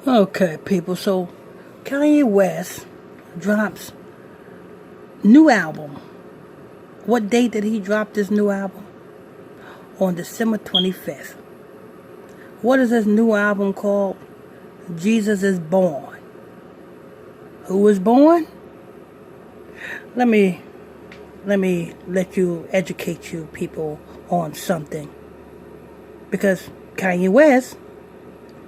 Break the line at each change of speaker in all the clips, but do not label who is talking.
Okay, people. So, Kanye West drops new album. What date did he drop this new album? On December 25th. What is this new album called? Jesus is Born. Who was born? Let me let you educate you people on something. Because Kanye West,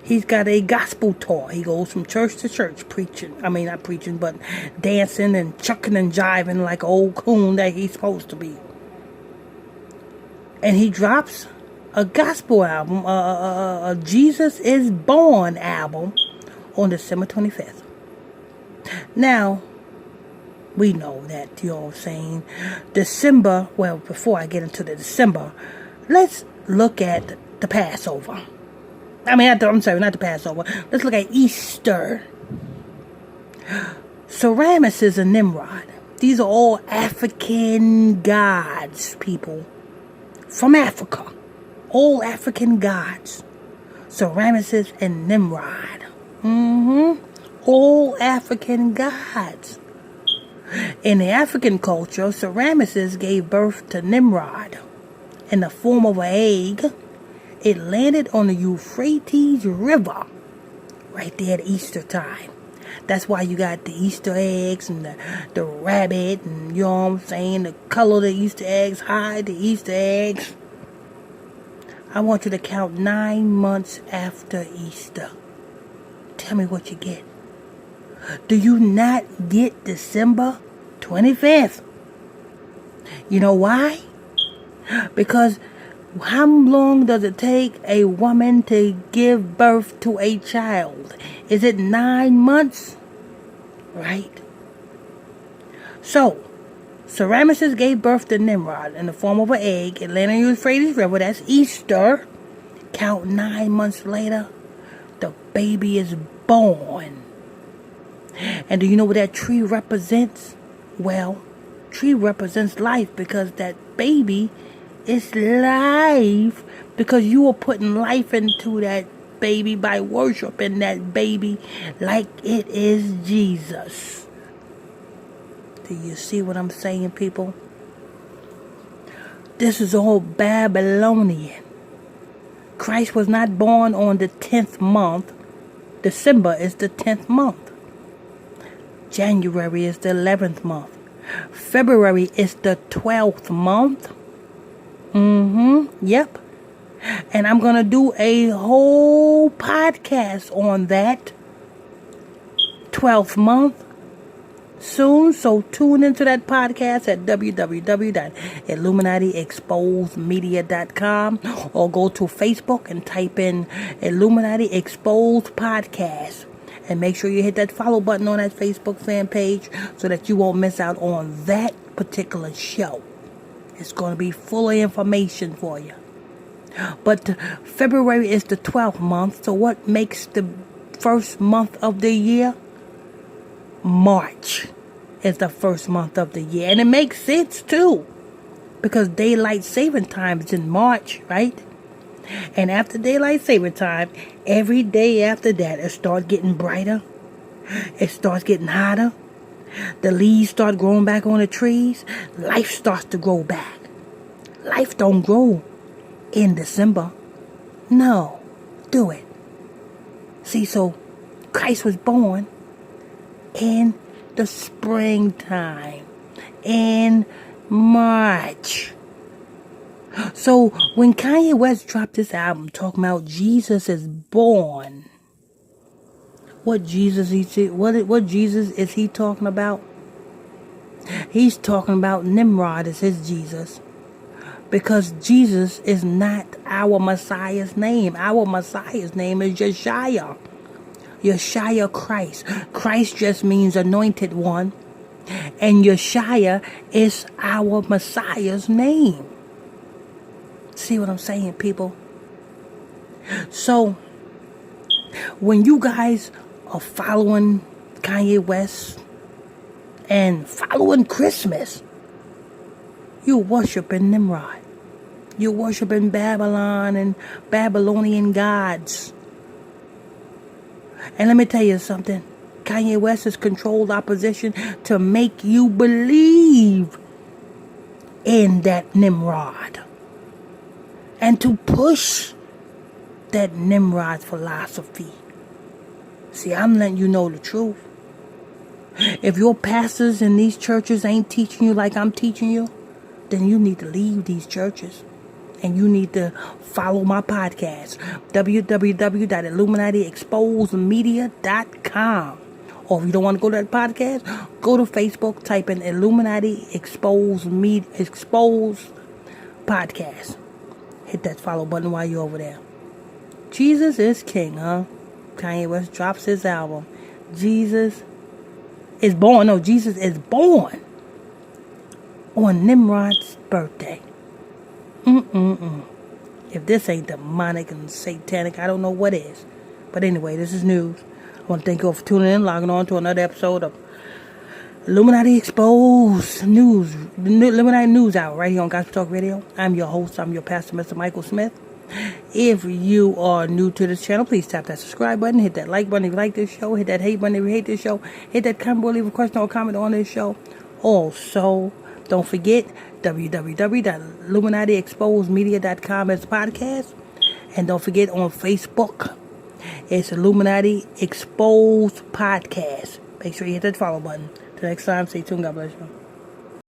he's got a gospel tour. He goes from church to church preaching. I mean, not preaching, but dancing and chucking and jiving like an old coon that he's supposed to be. And he drops a gospel album, a Jesus is Born album on December 25th. Now, we know that, you know what I'm saying, December, well, before I get into the December, let's look at the Passover. I'm sorry, not the Passover. Let's look at Easter. So Ramesses and Nimrod, these are all African gods, people. From Africa. All African gods. So Ramesses and Nimrod. All African gods. In the African culture, Sir Ramesses gave birth to Nimrod in the form of an egg. It landed on the Euphrates River right there at Easter time. That's why you got the Easter eggs and the rabbit and, you know what I'm saying, the color of the Easter eggs, hide the Easter eggs. I want you to count 9 months after Easter. Tell me what you get. Do you not get December 25th? You know why? Because how long does it take a woman to give birth to a child? Is it 9 months? Right? So, Sir Ramesses gave birth to Nimrod in the form of an egg. It landed in the Euphrates River. That's Easter. Count 9 months later, the baby is born. And do you know what that tree represents? Well, tree represents life, because that baby is life. Because you are putting life into that baby by worshiping that baby like it is Jesus. Do you see what I'm saying, people? This is all Babylonian. Christ was not born on the 10th month. December is the 10th month. January is the 11th month. February is the 12th month. Yep. And I'm going to do a whole podcast on that 12th month soon. So tune into that podcast at www.illuminatiexposedmedia.com, or go to Facebook and type in Illuminati Exposed Podcast. And make sure you hit that follow button on that Facebook fan page so that you won't miss out on that particular show. It's going to be full of information for you. But February is the 12th month. So what makes the first month of the year? March is the first month of the year. And it makes sense too, because daylight saving time is in March, right? And after daylight saving time, every day after that, it starts getting brighter. It starts getting hotter. The leaves start growing back on the trees. Life starts to grow back. Life don't grow in December. No, do it. See, so Christ was born in the springtime, in March. So when Kanye West dropped this album talking about Jesus is born, what Jesus is he talking about? He's talking about Nimrod as his Jesus, because Jesus is not our Messiah's name. Our Messiah's name is Yeshua. Yeshua Christ. Christ just means anointed one, and Yeshua is our Messiah's name. See what I'm saying, people? So, when you guys are following Kanye West and following Christmas, you're worshiping Nimrod. You're worshiping Babylon and Babylonian gods. And let me tell you something. Kanye West has controlled opposition to make you believe in that Nimrod. And to push that Nimrod philosophy. See, I'm letting you know the truth. If your pastors in these churches ain't teaching you like I'm teaching you, then you need to leave these churches. And you need to follow my podcast, www.illuminatiexposedmedia.com. Or if you don't want to go to that podcast, go to Facebook, type in Illuminati Exposed Podcast. Hit that follow button while you're over there. Jesus is King, huh? Kanye West drops his album. Jesus is born. No, Jesus is born on Nimrod's birthday. If this ain't demonic and satanic, I don't know what is. But anyway, this is news. I want to thank you all for tuning in, logging on to another episode of Illuminati Exposed News. The Illuminati News Hour right here on Gospel Talk Radio. I'm your host. I'm your pastor, Mr. Michael Smith. If you are new to this channel, please tap that subscribe button. Hit that like button if you like this show. Hit that hate button if you hate this show. Hit that comment below, leave a question or comment on this show. Also, don't forget www.illuminatiexposedmedia.com as a podcast. And don't forget on Facebook, it's Illuminati Exposed Podcast. Make sure you hit that follow button. Till next time, stay tuned. God bless you.